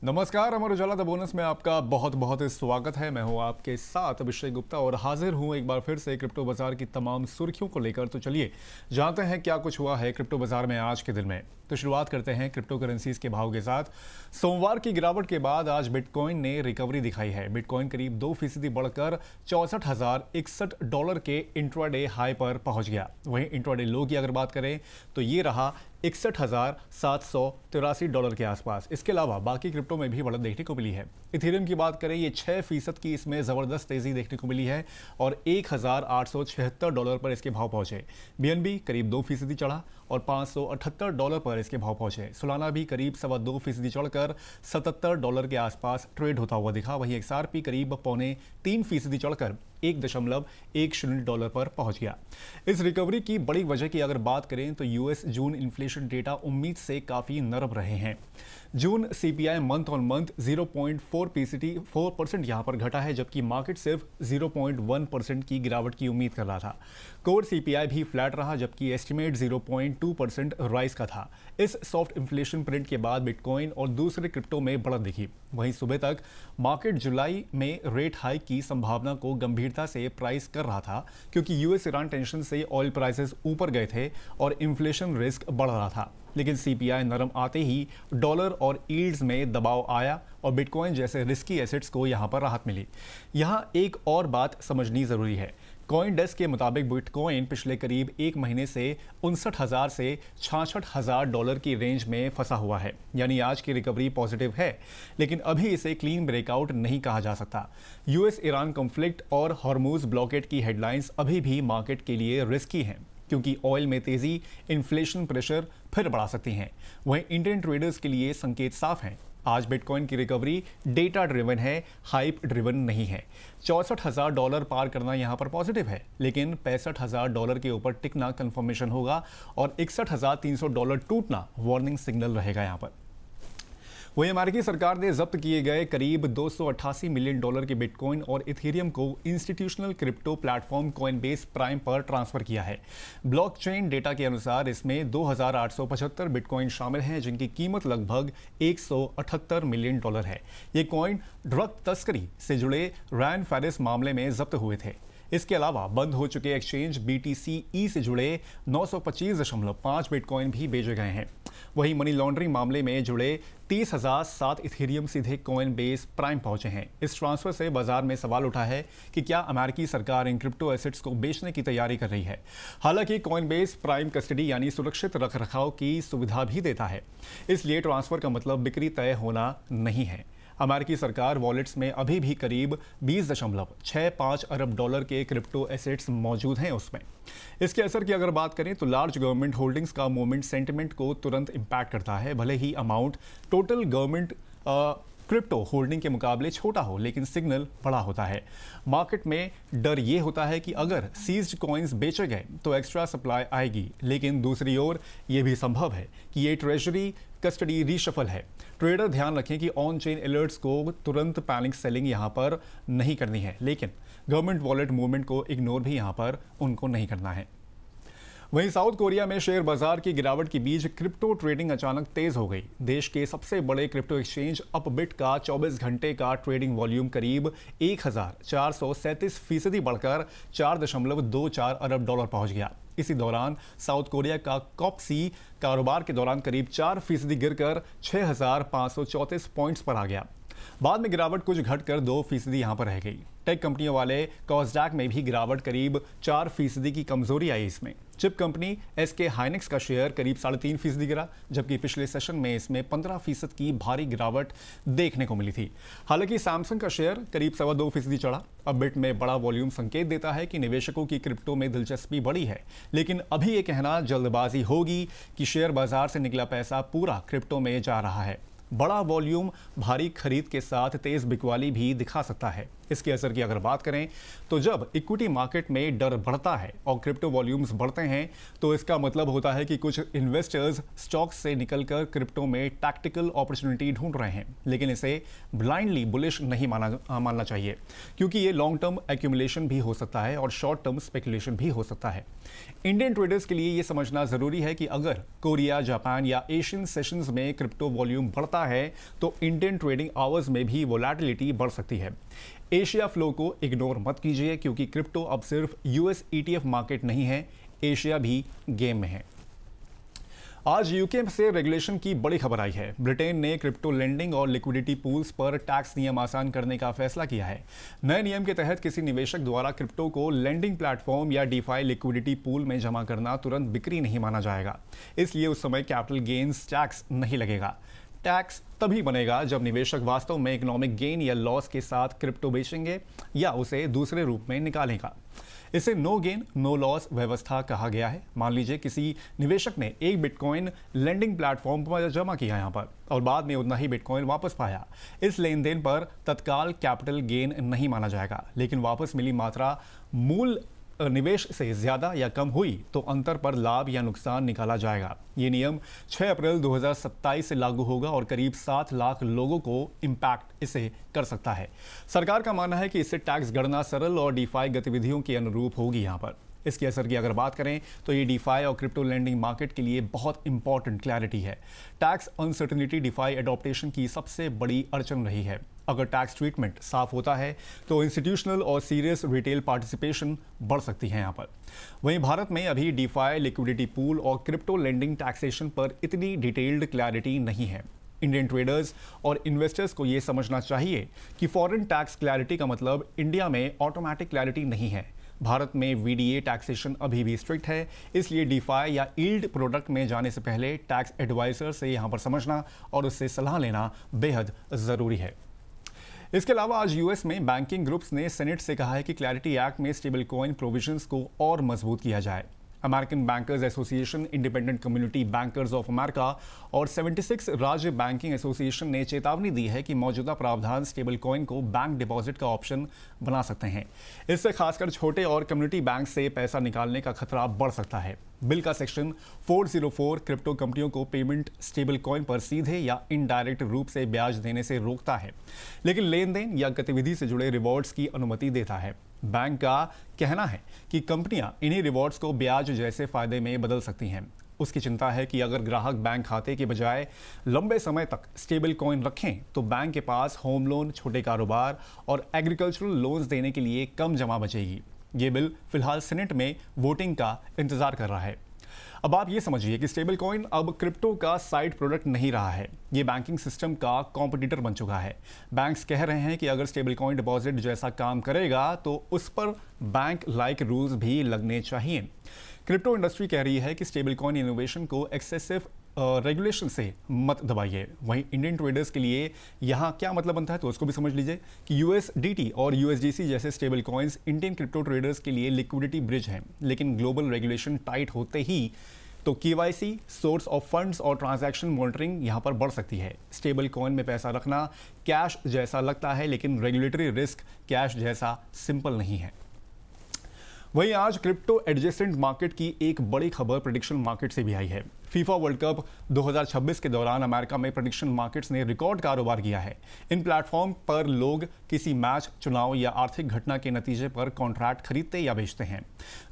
नमस्कार, Amar Ujala the bonus में आपका बहुत बहुत स्वागत है। मैं हूं आपके साथ अभिषेक गुप्ता और हाजिर हूं एक बार फिर से क्रिप्टो बाजार की तमाम सुर्खियों को लेकर। तो चलिए जानते हैं क्या कुछ हुआ है क्रिप्टो बाजार में आज के दिन में। तो शुरुआत करते हैं क्रिप्टो करेंसीज के भाव के साथ। सोमवार की गिरावट के बाद आज बिटकॉइन ने रिकवरी दिखाई है। बिटकॉइन करीब 2% बढ़कर $64,061 के इंट्राडे हाई पर पहुंच गया। वहीं इंट्राडे लो की अगर बात करें तो ये रहा $61,783 के आसपास। इसके अलावा बाकी क्रिप्टो में भी बढ़त देखने को मिली है। इथेरियम की बात करें, ये 6% की इसमें जबरदस्त तेजी देखने को मिली है और $1,876 पर इसके भाव पहुंचे। बीएनबी करीब 2% चढ़ा और $578 पर इसके भाव पहुंचे। सोलाना भी करीब 2.25% चढ़कर $77 के आसपास ट्रेड होता हुआ दिखा। वहीं एक्सआरपी करीब 3.25% चढ़कर $1.10 पर पहुंच गया। इस रिकवरी की बड़ी वजह की अगर बात करें तो यूएस जून इन्फ्लेशन डेटा उम्मीद से काफी नरम रहे हैं। जून सीपीआई मंथ ऑन मंथ 0.4% यहां पर घटा है, जबकि मार्केट सिर्फ 0.1% की गिरावट की उम्मीद कर रहा था। कोर सीपीआई भी फ्लैट रहा, जबकि एस्टिमेट 0.2% राइज का था। इस सॉफ्ट इन्फ्लेशन प्रिंट के बाद बिटकॉइन और दूसरे क्रिप्टो में बढ़त दिखी। वहीं सुबह तक मार्केट जुलाई में रेट हाइक की संभावना को गंभीरता से प्राइस कर रहा था, क्योंकि यूएस ईरान टेंशन से ऑयल प्राइसेस ऊपर गए थे और इन्फ्लेशन रिस्क बढ़ रहा था। लेकिन सीपीआई नरम आते ही डॉलर और यील्ड्स में दबाव आया और बिटकॉइन जैसे रिस्की एसेट्स को यहां पर राहत मिली। यहां एक और बात समझनी जरूरी है। कॉइन डेस्क के मुताबिक बिटकॉइन पिछले करीब एक महीने से 59,000 से $66,000 की रेंज में फंसा हुआ है। यानी आज की रिकवरी पॉजिटिव है, लेकिन अभी इसे क्लीन ब्रेकआउट नहीं कहा जा सकता। यूएस ईरान कॉन्फ्लिक्ट और हॉर्मुज ब्लॉकेट की हेडलाइंस अभी भी मार्केट के लिए रिस्की हैं, क्योंकि ऑयल में तेजी इन्फ्लेशन प्रेशर फिर बढ़ा सकती हैं। वहीं इंडियन ट्रेडर्स के लिए संकेत साफ हैं। आज बिटकॉइन की रिकवरी डेटा ड्रिवन है, हाइप ड्रिवन नहीं है। $64,000 पार करना यहां पर पॉजिटिव है, लेकिन $65,000 के ऊपर टिकना कंफर्मेशन होगा और $61,300 टूटना वार्निंग सिग्नल रहेगा यहां पर। वहीं अमेरिकी सरकार ने जब्त किए गए करीब $288 मिलियन के बिटकॉइन और इथेरियम को institutional crypto platform Coinbase prime पर ट्रांसफर किया है। ब्लॉकचेन डेटा के अनुसार इसमें 2,875 बिटकॉइन शामिल हैं, जिनकी कीमत लगभग $178 मिलियन है। ये कॉइन ड्रग तस्करी से जुड़े रैन फेरिस मामले में जब्त हुए थे। इसके अलावा बंद हो चुके एक्सचेंज BTC से जुड़े 925.5 बिटकॉइन भी बेचे गए हैं। वहीं मनी लॉन्ड्रिंग मामले में जुड़े 30,007 इथेरियम सीधे कॉइन बेस प्राइम पहुंचे हैं। इस ट्रांसफर से बाजार में सवाल उठा है कि क्या अमेरिकी सरकार इन क्रिप्टो एसेट्स को बेचने की तैयारी कर रही है। हालांकि कॉइन बेस प्राइम कस्टडी यानी सुरक्षित रखरखाव की सुविधा भी देता है, इसलिए ट्रांसफर का मतलब बिक्री तय होना नहीं है। अमेरिकी सरकार वॉलेट्स में अभी भी करीब $20.65 अरब के क्रिप्टो एसेट्स मौजूद हैं उसमें। इसके असर की अगर बात करें तो लार्ज गवर्नमेंट होल्डिंग्स का मूवमेंट सेंटिमेंट को तुरंत इंपैक्ट करता है। भले ही amount total government crypto holding के मुकाबले छोटा हो, लेकिन सिग्नल बड़ा होता है। मार्केट में डर ये होता है कि अगर सीज्ड कॉइन्स बेचे गए तो एक्स्ट्रा सप्लाई आएगी, लेकिन दूसरी ओर ये भी संभव है कि ये ट्रेजरी कस्टडी रीशफल है। ट्रेडर ध्यान रखें कि ऑन चेन अलर्ट्स को तुरंत पैनिक सेलिंग यहां पर नहीं करनी है, लेकिन गवर्नमेंट वॉलेट मूवमेंट को इग्नोर भी यहां पर उनको नहीं करना है। वहीं साउथ कोरिया में शेयर बाजार की गिरावट के बीच क्रिप्टो ट्रेडिंग अचानक तेज हो गई। देश के सबसे बड़े क्रिप्टो एक्सचेंज अपबिट का 24 घंटे का ट्रेडिंग वॉल्यूम करीब 1,437% बढ़कर $4.24 अरब पहुंच गया। इसी दौरान साउथ कोरिया का कॉप्सी कारोबार के दौरान करीब 4% गिरकर 6,534 पॉइंट्स पर आ गया। बाद में गिरावट कुछ घटकर 2% यहां पर रह गई। टेक कंपनियों वाले कॉस्डैक में भी गिरावट करीब 4% की कमजोरी आई इसमें। चिप कंपनी SK हाइनेक्स का शेयर करीब 3.5% गिरा, जबकि पिछले सेशन में इसमें 15% की भारी गिरावट देखने को मिली थी। हालांकि सैमसंग का शेयर करीब 2.25% चढ़ा। अपबिट में बड़ा वॉल्यूम संकेत देता है कि निवेशकों की क्रिप्टो में दिलचस्पी बढ़ी है, लेकिन अभी ये कहना जल्दबाजी होगी कि शेयर बाजार से निकला पैसा पूरा क्रिप्टो में जा रहा है। बड़ा वॉल्यूम भारी खरीद के साथ तेज बिकवाली भी दिखा सकता है। इसके असर की अगर बात करें तो जब इक्विटी मार्केट में डर बढ़ता है और क्रिप्टो वॉल्यूम्स बढ़ते हैं तो इसका मतलब होता है कि कुछ इन्वेस्टर्स स्टॉक्स से निकलकर क्रिप्टो में टैक्टिकल अपॉर्चुनिटी ढूंढ रहे हैं, लेकिन इसे ब्लाइंडली बुलिश नहीं मानना चाहिए, क्योंकि ये लॉन्ग टर्म एक्यूमुलेशन भी हो सकता है और शॉर्ट टर्म स्पेकुलेशन भी हो सकता है। इंडियन ट्रेडर्स के लिए ये समझना जरूरी है कि अगर कोरिया, जापान या एशियन सेशंस में क्रिप्टो वॉल्यूम बढ़ता है तो इंडियन ट्रेडिंग आवर्स में भी वोलेटिलिटी बढ़ सकती है। एशिया फ्लो को इग्नोर मत कीजिए, क्योंकि क्रिप्टो अब सिर्फ यूएस ETF मार्केट नहीं है, एशिया भी गेम में है। आज यूके से रेगुलेशन की बड़ी खबर आई है। ब्रिटेन ने क्रिप्टो लेंडिंग और लिक्विडिटी पूल्स पर टैक्स नियम आसान करने का फैसला किया है। नए नियम के तहत किसी निवेशक द्वारा क्रिप्टो को लेंडिंग प्लेटफॉर्म या डीफाई लिक्विडिटी पूल में जमा करना तुरंत बिक्री नहीं माना जाएगा, इसलिए उस समय कैपिटल गेन्स टैक्स नहीं लगेगा। टैक्स तभी बनेगा जब निवेशक वास्तव में इकोनॉमिक गेन या लॉस के साथ क्रिप्टो बेचेंगे या उसे दूसरे रूप में निकालेगा। इसे नो गेन नो लॉस व्यवस्था कहा गया है। मान लीजिए किसी निवेशक ने एक बिटकॉइन लेंडिंग प्लेटफॉर्म पर जमा किया यहाँ पर और बाद में उतना ही बिटकॉइन वापस पाया। इस लेन देन पर तत्काल कैपिटल गेन नहीं माना जाएगा, लेकिन वापस मिली मात्रा मूल निवेश से ज्यादा या कम हुई तो अंतर पर लाभ या नुकसान निकाला जाएगा। ये नियम 6 अप्रैल 2027 से लागू होगा और करीब 7 लाख लोगों को इम्पैक्ट इसे कर सकता है। सरकार का मानना है कि इससे टैक्स गणना सरल और डीफाई गतिविधियों के अनुरूप होगी। यहाँ पर इसके असर की अगर बात करें तो ये डीफाई और क्रिप्टो लेंडिंग मार्केट के लिए बहुत इंपॉर्टेंट क्लैरिटी है। टैक्स अनसर्टेनिटी डीफाई एडॉप्टेशन की सबसे बड़ी अड़चन रही है। अगर टैक्स ट्रीटमेंट साफ होता है तो इंस्टीट्यूशनल और सीरियस रिटेल पार्टिसिपेशन बढ़ सकती है यहाँ पर। वहीं भारत में अभी डीफाई, लिक्विडिटी पूल और क्रिप्टो लेंडिंग टैक्सेशन पर इतनी डिटेल्ड क्लैरिटी नहीं है। इंडियन ट्रेडर्स और इन्वेस्टर्स को ये समझना चाहिए कि फॉरेन टैक्स क्लैरिटी का मतलब इंडिया में ऑटोमेटिक क्लैरिटी नहीं है। भारत में VDA टैक्सेशन अभी भी स्ट्रिक्ट है, इसलिए डीफाई या यील्ड प्रोडक्ट में जाने से पहले टैक्स एडवाइजर से यहाँ पर समझना और उससे सलाह लेना बेहद ज़रूरी है। इसके अलावा आज यूएस में बैंकिंग ग्रुप्स ने सेनेट से कहा है कि क्लैरिटी एक्ट में स्टेबल कॉइन प्रोविजंस को और मजबूत किया जाए। American bankers association, independent community bankers of America और 76 राज्य बैंकिंग एसोसिएशन ने चेतावनी दी है कि मौजूदा प्रावधान स्टेबल कॉइन को बैंक डिपॉजिट का ऑप्शन बना सकते हैं। इससे खासकर छोटे और कम्युनिटी बैंक से पैसा निकालने का खतरा बढ़ सकता है। बिल का सेक्शन 404 क्रिप्टो कंपनियों को पेमेंट स्टेबल कॉइन पर सीधे या इनडायरेक्ट रूप से ब्याज देने से रोकता है, लेकिन लेन देन या गतिविधि से जुड़े रिवॉर्ड्स की अनुमति देता है। बैंक का कहना है कि कंपनियां इन्हीं रिवॉर्ड्स को ब्याज जैसे फायदे में बदल सकती हैं। उसकी चिंता है कि अगर ग्राहक बैंक खाते के बजाय लंबे समय तक स्टेबल कॉइन रखें तो बैंक के पास होम लोन, छोटे कारोबार और एग्रीकल्चरल लोन्स देने के लिए कम जमा बचेगी। ये बिल फिलहाल सेनेट में वोटिंग का इंतजार कर रहा है। अब आप ये समझिए कि स्टेबल कॉइन अब क्रिप्टो का साइड प्रोडक्ट नहीं रहा है, ये बैंकिंग सिस्टम का कॉम्पिटिटर बन चुका है। बैंक्स कह रहे हैं कि अगर स्टेबल कॉइन डिपॉजिट जैसा काम करेगा तो उस पर बैंक लाइक रूल्स भी लगने चाहिए। क्रिप्टो इंडस्ट्री कह रही है कि स्टेबल कॉइन इनोवेशन को एक्सेसिव रेगुलेशन से मत दबाइए। वहीं इंडियन ट्रेडर्स के लिए यहाँ क्या मतलब बनता है तो उसको भी समझ लीजिए कि USDT और USDC जैसे stable coins Indian crypto traders के लिए लिक्विडिटी ब्रिज हैं, लेकिन ग्लोबल रेगुलेशन टाइट होते ही तो KYC, सोर्स ऑफ फंड्स और ट्रांजैक्शन मॉनिटरिंग यहाँ पर बढ़ सकती है। स्टेबल कॉइन में पैसा रखना कैश जैसा लगता है, लेकिन रेगुलेटरी रिस्क कैश जैसा सिंपल नहीं है। वहीं आज क्रिप्टो एडजेसेंट मार्केट की एक बड़ी खबर प्रेडिक्शन मार्केट से भी आई है। फीफा वर्ल्ड कप 2026 के दौरान अमेरिका में प्रेडिक्शन मार्केट्स ने रिकॉर्ड कारोबार किया है। इन प्लेटफॉर्म पर लोग किसी मैच, चुनाव या आर्थिक घटना के नतीजे पर कॉन्ट्रैक्ट खरीदते या बेचते हैं।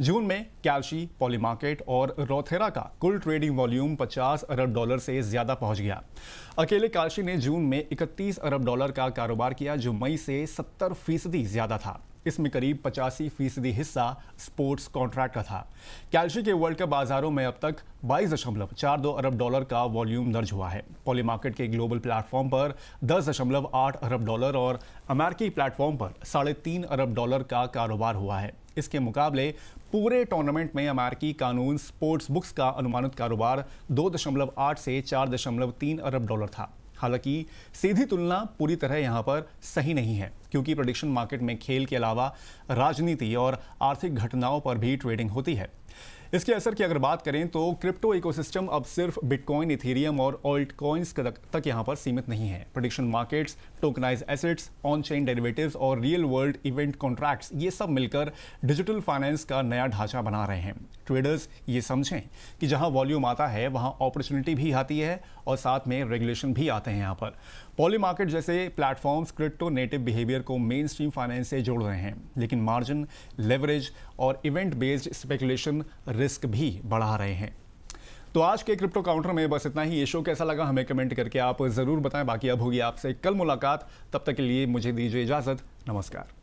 जून में कैल्शी, पॉलीमार्केट और रोथेरा का कुल ट्रेडिंग वॉल्यूम $50 अरब से ज्यादा पहुंच गया। अकेले कैल्शी ने जून में $31 अरब का कारोबार किया, जो मई से 70% ज्यादा था। इसमें करीब 85% हिस्सा स्पोर्ट्स कॉन्ट्रैक्ट का था। कैल्शी के वर्ल्ड कप बाजारों में अब तक $22.42 अरब का वॉल्यूम दर्ज हुआ है। पॉलीमार्केट के ग्लोबल प्लेटफॉर्म पर $10.8 अरब और अमेरिकी प्लेटफॉर्म पर $3.5 अरब का कारोबार हुआ है। इसके मुकाबले पूरे टूर्नामेंट में अमेरिकी कानून स्पोर्ट्स बुक्स का अनुमानित कारोबार 2.8 से 4.3 अरब था। हालांकि सीधी तुलना पूरी तरह यहां पर सही नहीं है, क्योंकि प्रेडिक्शन मार्केट में खेल के अलावा राजनीति और आर्थिक घटनाओं पर भी ट्रेडिंग होती है। इसके असर की अगर बात करें तो क्रिप्टो इकोसिस्टम अब सिर्फ बिटकॉइन, इथेरियम और ऑल्ट कॉइन्स तक यहाँ पर सीमित नहीं है। Prediction markets, tokenise assets, on chain derivatives और रियल वर्ल्ड इवेंट कॉन्ट्रैक्ट्स, ये सब मिलकर डिजिटल फाइनेंस का नया ढांचा बना रहे हैं। ट्रेडर्स ये समझें कि जहां वॉल्यूम आता है वहां अपॉर्चुनिटी भी आती है और साथ में रेगुलेशन भी आते हैं। यहाँ पर पॉली मार्केट जैसे प्लेटफॉर्म्स क्रिप्टो नेटिव बिहेवियर को मेन स्ट्रीम फाइनेंस से जोड़ रहे हैं, लेकिन मार्जिन, लेवरेज और इवेंट बेस्ड स्पेकुलेशन रिस्क भी बढ़ा रहे हैं। तो आज के क्रिप्टो काउंटर में बस इतना ही। ये शो कैसा लगा हमें कमेंट करके आप ज़रूर बताएं। बाकी अब होगी आपसे कल मुलाकात, तब तक के लिए मुझे दीजिए इजाज़त। नमस्कार।